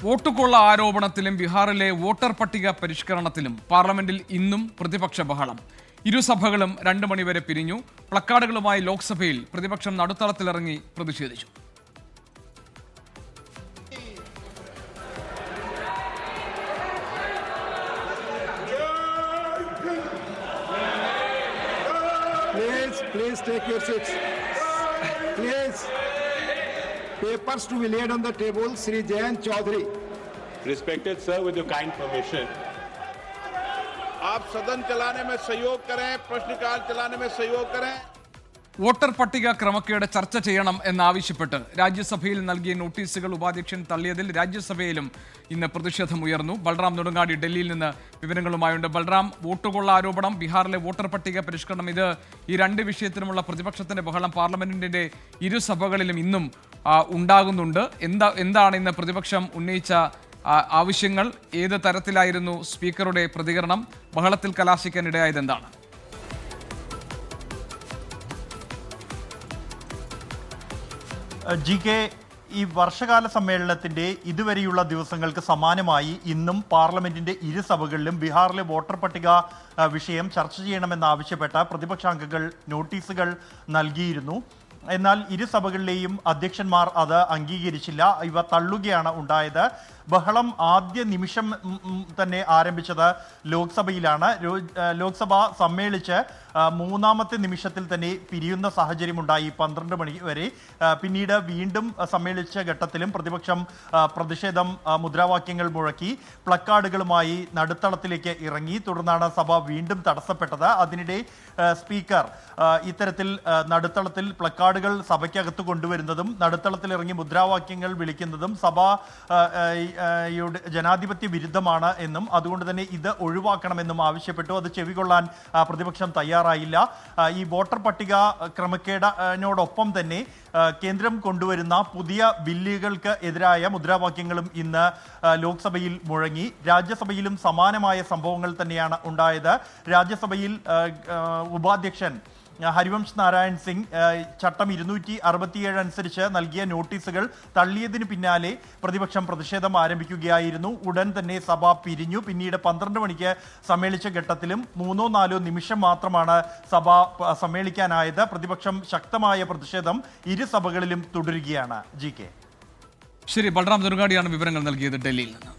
വോട്ടുകൊള്ള ആരോപണത്തിലും ബീഹാറിലെ വോട്ടർ പട്ടിക പരിഷ്കരണത്തിലും പാർലമെന്റിൽ ഇന്നും പ്രതിപക്ഷ ബഹളം. ഇരുസഭകളും 2 മണിവരെ പിരിഞ്ഞു. പ്ലക്കാർഡുകളുമായി ലോക്സഭയിൽ പ്രതിപക്ഷം നടുത്തളത്തിലിറങ്ങി പ്രതിഷേധിച്ചു. Please take your seats. Please. Papers to be laid on the table. Sri Jayant Chaudhary. Respected sir, with your kind permission. आप सदन चलाने में सहयोग करें, प्रश्नकाल चलाने में सहयोग करें. വോട്ടർ പട്ടിക ക്രമക്കേട് ചർച്ച ചെയ്യണം എന്നാവശ്യപ്പെട്ട് രാജ്യസഭയിൽ നൽകിയ നോട്ടീസുകൾ ഉപാധ്യക്ഷൻ തള്ളിയതിൽ രാജ്യസഭയിലും ഇന്ന് പ്രതിഷേധമുയർന്നു. ബൽറാം നെടുങ്ങാടി ഡൽഹിയിൽ നിന്ന് വിവരങ്ങളുമായുണ്ട്. ബൽറാം, വോട്ടുകൊള്ള ആരോപണം, ബീഹാറിലെ വോട്ടർ പട്ടിക പരിഷ്കരണം, ഈ 2 വിഷയത്തിലുമുള്ള പ്രതിപക്ഷത്തിന്റെ ബഹളം പാർലമെന്റിന്റെ ഇരുസഭകളിലും ഇന്നും ഉണ്ടാകുന്നുണ്ട്. എന്താണ് ഇന്ന് പ്രതിപക്ഷം ഉന്നയിച്ച ആവശ്യങ്ങൾ? ഏത് തരത്തിലായിരുന്നു സ്പീക്കറുടെ പ്രതികരണം? ബഹളത്തിൽ കലാശിക്കാൻ ഇടയായത് എന്താണ്? ജി കെ, ഈ വർഷകാല സമ്മേളനത്തിന്റെ ഇതുവരെയുള്ള ദിവസങ്ങൾക്ക് സമാനമായി ഇന്നും പാർലമെന്റിന്റെ ഇരുസഭകളിലും ബീഹാറിലെ വോട്ടർ പട്ടിക വിഷയം ചർച്ച ചെയ്യണമെന്നാവശ്യപ്പെട്ട പ്രതിപക്ഷാംഗങ്ങൾ നോട്ടീസുകൾ നൽകിയിരുന്നു. എന്നാൽ ഇരുസഭകളിലെയും അധ്യക്ഷന്മാർ അത് അംഗീകരിച്ചില്ല. ഇവ തള്ളുകയാണ് ഉണ്ടായത്. ബഹളം ആദ്യ നിമിഷം തന്നെ ആരംഭിച്ചത് ലോക്സഭയിലാണ്. ലോക്സഭ സമ്മേളിച്ച് 3-ാമത്തെ നിമിഷത്തിൽ തന്നെ പിരിയുന്ന സാഹചര്യമുണ്ടായി 12 മണി വരെ. പിന്നീട് വീണ്ടും സമ്മേളിച്ച ഘട്ടത്തിലും പ്രതിപക്ഷം പ്രതിഷേധം മുദ്രാവാക്യങ്ങൾ മുഴക്കി പ്ലക്കാർഡുകളുമായി നടുത്തളത്തിലേക്ക് ഇറങ്ങി. തുടർന്നാണ് സഭ വീണ്ടും തടസ്സപ്പെട്ടത്. അതിനിടെ സ്പീക്കർ ഇത്തരത്തിൽ നടുത്തളത്തിൽ പ്ലക്കാർഡുകൾ സഭയ്ക്കകത്ത് കൊണ്ടുവരുന്നതും നടുത്തളത്തിൽ ഇറങ്ങി മുദ്രാവാക്യങ്ങൾ വിളിക്കുന്നതും സഭ ജനാധിപത്യ വിരുദ്ധമാണ് എന്നും അതുകൊണ്ട് തന്നെ ഇത് ഒഴിവാക്കണമെന്നും ആവശ്യപ്പെട്ടു. അത് ചെവികൊള്ളാൻ പ്രതിപക്ഷം തയ്യാറായില്ല. ഈ വോട്ടർ പട്ടിക ക്രമക്കേടിനോടൊപ്പം തന്നെ കേന്ദ്രം കൊണ്ടുവരുന്ന പുതിയ ബില്ലുകൾക്ക് എതിരായ മുദ്രാവാക്യങ്ങളും ഇന്ന് ലോക്സഭയിൽ മുഴങ്ങി. രാജ്യസഭയിലും സമാനമായ സംഭവങ്ങൾ തന്നെയാണ് ഉണ്ടായത്. രാജ്യസഭയിൽ ഉപാധ്യക്ഷൻ ഹരിവംശ് നാരായൺ സിംഗ് ചട്ടം 267 അനുസരിച്ച് നൽകിയ നോട്ടീസുകൾ തള്ളിയതിന് പിന്നാലെ പ്രതിപക്ഷം പ്രതിഷേധം ആരംഭിക്കുകയായിരുന്നു. ഉടൻ തന്നെ സഭ പിരിഞ്ഞു. പിന്നീട് 12 മണിക്ക് സമ്മേളിച്ച ഘട്ടത്തിലും 3-4 നിമിഷം മാത്രമാണ് സഭ സമ്മേളിക്കാനായത്. പ്രതിപക്ഷം ശക്തമായ പ്രതിഷേധം ഇരുസഭകളിലും തുടരുകയാണ്. G K. ശരി, ബൽറാം നെടുങ്ങാടിയാണ് വിവരങ്ങൾ നൽകിയത് ഡൽഹിയിൽ നിന്ന്.